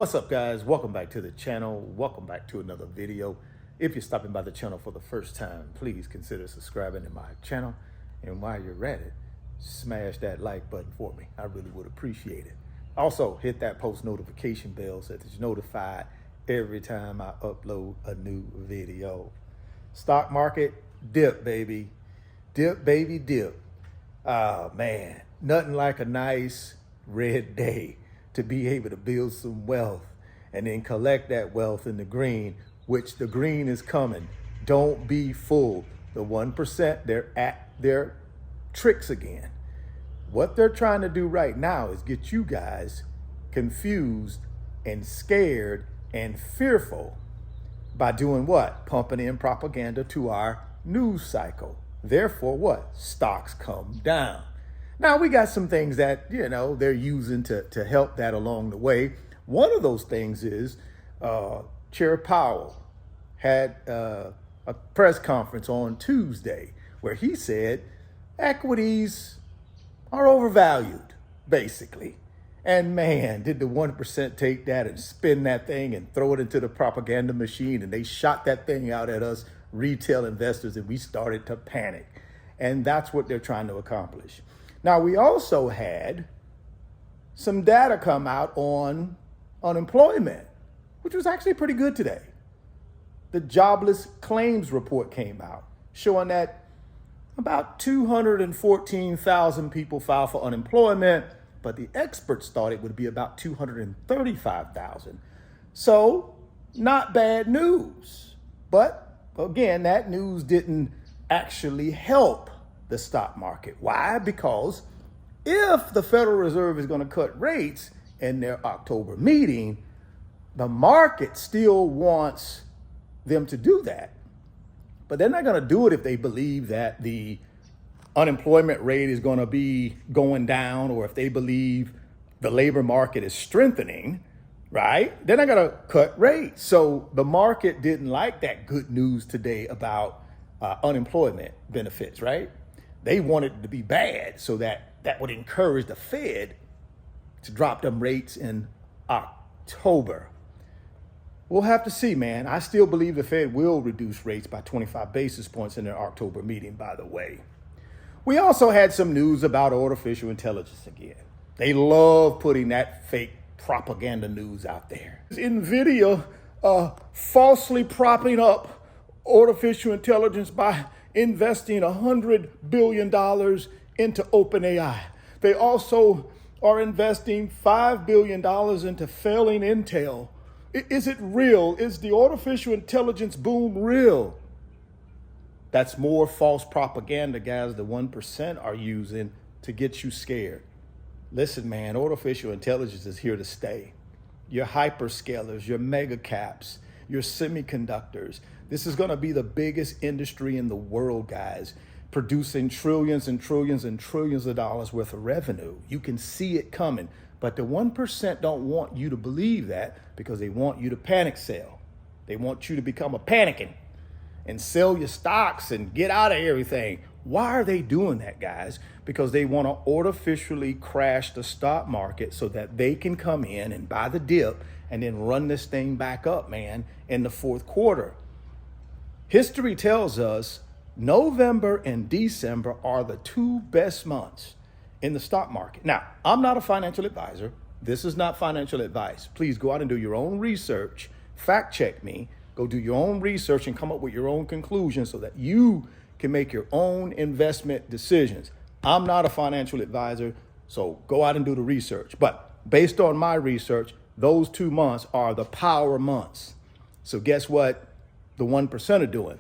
What's up, guys? Welcome back to the channel. Welcome back to another video. If you're stopping by the channel for the first time, please consider subscribing to my channel. And while you're at it, smash that like button for me. I really would appreciate it. Also, hit that post notification bell so that you're notified every time I upload a new video. Stock market, dip, baby. Dip, baby, dip. Ah, man, nothing like a nice red day to be able to build some wealth and then collect that wealth in the green, which the green is coming. Don't be fooled. The 1%, they're at their tricks again. What they're trying to do right now is get you guys confused and scared and fearful by doing what? Pumping in propaganda to our news cycle. Therefore, what? Stocks come down. Now, we got some things that, they're using to help that along the way. One of those things is Chair Powell had a press conference on Tuesday where he said equities are overvalued, basically. And man, did the 1% take that and spin that thing and throw it into the propaganda machine, and they shot that thing out at us retail investors, and we started to panic. And that's what they're trying to accomplish. Now, we also had some data come out on unemployment, which was actually pretty good today. The jobless claims report came out showing that about 214,000 people filed for unemployment, but the experts thought it would be about 235,000. So, not bad news. But again, that news didn't actually help the stock market. Why? Because if the Federal Reserve is going to cut rates in their October meeting, the market still wants them to do that. But they're not going to do it if they believe that the unemployment rate is going to be going down, or if they believe the labor market is strengthening, right? They're not going to cut rates. So the market didn't like that good news today about unemployment benefits, right? They wanted it to be bad so that would encourage the Fed to drop them rates in October. We'll have to see, man. I still believe the Fed will reduce rates by 25 basis points in their October meeting, by the way. We also had some news about artificial intelligence again. They love putting that fake propaganda news out there. NVIDIA falsely propping up artificial intelligence by investing $100 billion into OpenAI. They also are investing $5 billion into failing Intel. Is it real? Is the artificial intelligence boom real? That's more false propaganda, guys, the 1% are using to get you scared. Listen, man, artificial intelligence is here to stay. Your hyperscalers, your mega caps, your semiconductors. This is going to be the biggest industry in the world, guys, producing trillions and trillions and trillions of dollars worth of revenue. You can see it coming, but the 1% don't want you to believe that because they want you to panic sell. They want you to become a panicking and sell your stocks and get out of everything. Why are they doing that, guys? Because they want to artificially crash the stock market so that they can come in and buy the dip and then run this thing back up, man, in the fourth quarter. History tells us November and December are the two best months in the stock market. Now, I'm not a financial advisor. This is not financial advice. Please go out and do your own research, fact check me, go do your own research and come up with your own conclusions so that you can make your own investment decisions. I'm not a financial advisor, so go out and do the research. But based on my research, those 2 months are the power months. So guess what the 1% are doing?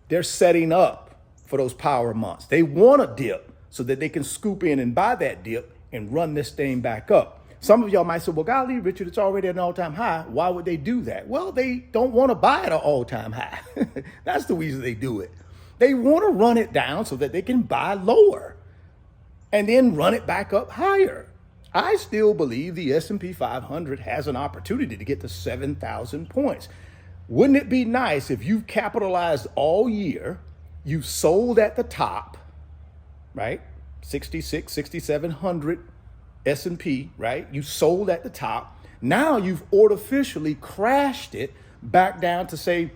They're setting up for those power months. They want a dip so that they can scoop in and buy that dip and run this thing back up. Some of y'all might say, well, golly, Richard, it's already at an all-time high. Why would they do that? Well, they don't want to buy at an all-time high. That's the reason they do it. They want to run it down so that they can buy lower and then run it back up higher. I still believe the S&P 500 has an opportunity to get to 7,000 points. Wouldn't it be nice if you've capitalized all year, you sold at the top, right? 66, 6,700 S&P, right? You sold at the top. Now you've artificially crashed it back down to say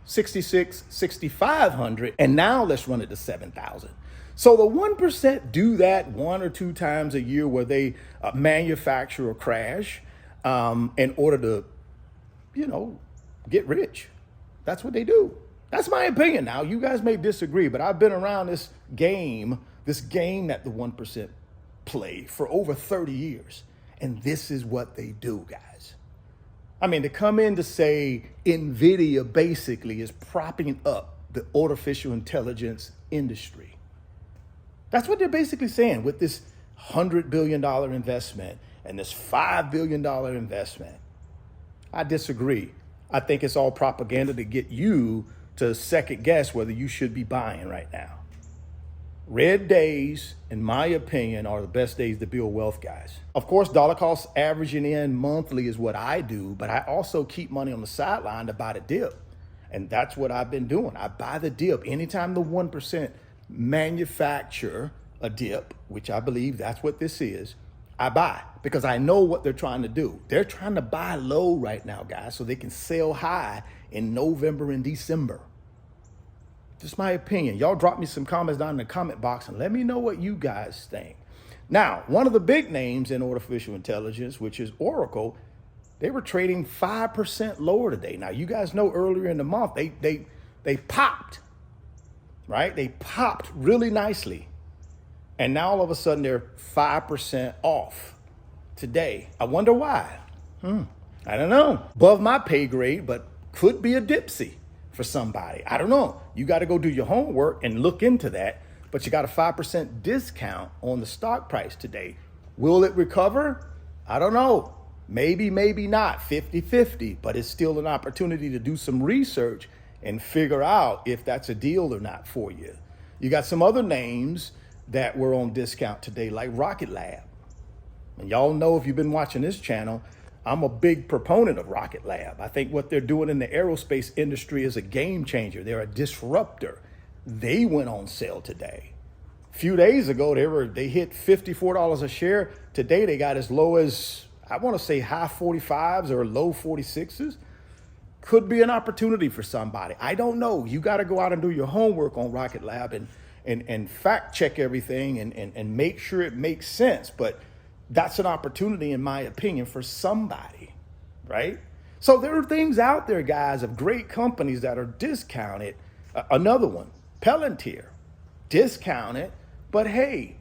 6,500, and now let's run it to 7,000. So the 1% do that 1 or 2 times a year where they manufacture a crash in order to, get rich. That's what they do. That's my opinion. Now, you guys may disagree, but I've been around this game that the 1% play for over 30 years. And this is what they do, guys. I mean, to come in to say NVIDIA basically is propping up the artificial intelligence industry. That's what they're basically saying with this $100 billion investment and this $5 billion investment. I disagree. I think it's all propaganda to get you to second guess whether you should be buying right now. Red days, in my opinion, are the best days to build wealth, guys. Of course, dollar cost averaging in monthly is what I do, but I also keep money on the sideline to buy the dip. And that's what I've been doing. I buy the dip. Anytime the 1% manufacture a dip, which I believe that's what this is, I buy because I know what they're trying to do. They're trying to buy low right now, guys, so they can sell high in November and December. Just my opinion. Y'all drop me some comments down in the comment box and let me know what you guys think. Now, one of the big names in artificial intelligence, which is Oracle, they were trading 5% lower today. Now, you guys know earlier in the month, they popped, right? They popped really nicely. And now all of a sudden they're 5% off today. I wonder why. I don't know. Above my pay grade, but could be a dipsy for somebody. I don't know. You got to go do your homework and look into that. But you got a 5% discount on the stock price today. Will it recover? I don't know. Maybe, maybe not. 50-50. But it's still an opportunity to do some research and figure out if that's a deal or not for you. You got some other names that were on discount today, like Rocket Lab. And y'all know, if you've been watching this channel, I'm a big proponent of Rocket Lab. I think what they're doing in the aerospace industry is a game changer. They're a disruptor. They went on sale today. A few days ago, they hit $54 a share. Today, they got as low as, I want to say, high 45s or low 46s. Could be an opportunity for somebody. I don't know. You got to go out and do your homework on Rocket Lab and fact check everything and make sure it makes sense. But that's an opportunity, in my opinion, for somebody, right? So there are things out there, guys, of great companies that are discounted. Another one, Palantir, discounted, but hey,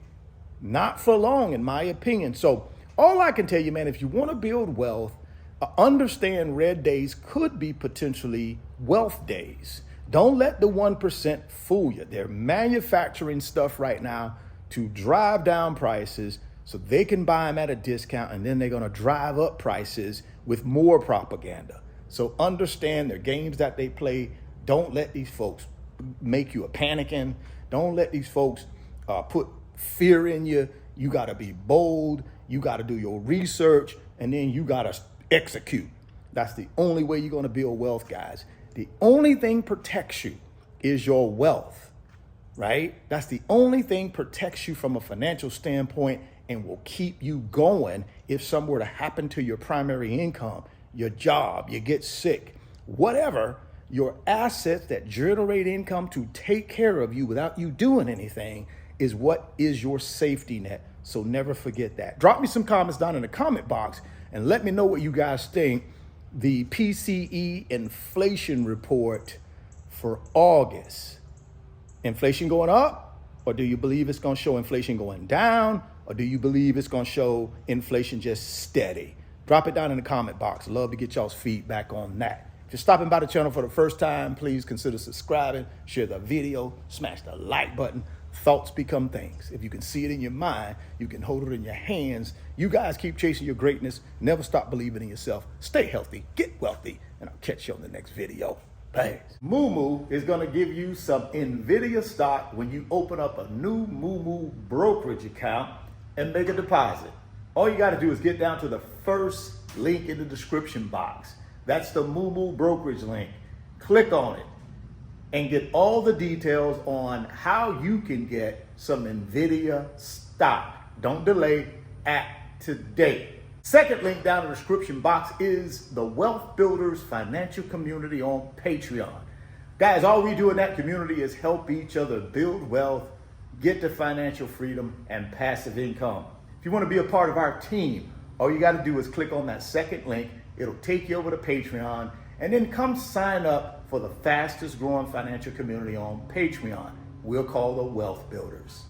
not for long, in my opinion. So all I can tell you, man, if you want to build wealth, understand red days could be potentially wealth days. Don't let the 1% fool you. They're manufacturing stuff right now to drive down prices so they can buy them at a discount, and then they're going to drive up prices with more propaganda. So understand their games that they play. Don't let these folks make you a panicking. Don't let these folks put fear in you. You got to be bold. You got to do your research, and then you got to execute. That's the only way you're going to build wealth, guys. The only thing protects you is your wealth, right? That's the only thing protects you from a financial standpoint and will keep you going if something were to happen to your primary income, your job, you get sick, whatever. Your assets that generate income to take care of you without you doing anything is what is your safety net. So never forget that. Drop me some comments down in the comment box and let me know what you guys think. The PCE inflation report for August. Inflation going up, or do you believe it's going to show inflation going down, or do you believe it's going to show inflation just steady? Drop it down in the comment box. Love to get y'all's feedback on that. If you're stopping by the channel for the first time, please consider subscribing, share the video, smash the like button. Thoughts become things. If you can see it in your mind, you can hold it in your hands. You guys keep chasing your greatness. Never stop believing in yourself. Stay healthy, get wealthy, and I'll catch you on the next video. Thanks. Moomoo is going to give you some NVIDIA stock when you open up a new Moomoo brokerage account and make a deposit. All you got to do is get down to the first link in the description box. That's the Moomoo brokerage link. Click on it and get all the details on how you can get some NVIDIA stock. Don't delay, act today. Second link down in the description box is the Wealth Builders Financial Community on Patreon. Guys, all we do in that community is help each other build wealth, get to financial freedom, and passive income. If you want to be a part of our team, all you got to do is click on that second link. It'll take you over to Patreon, and then come sign up for the fastest growing financial community on Patreon. We'll call the Wealth Builders.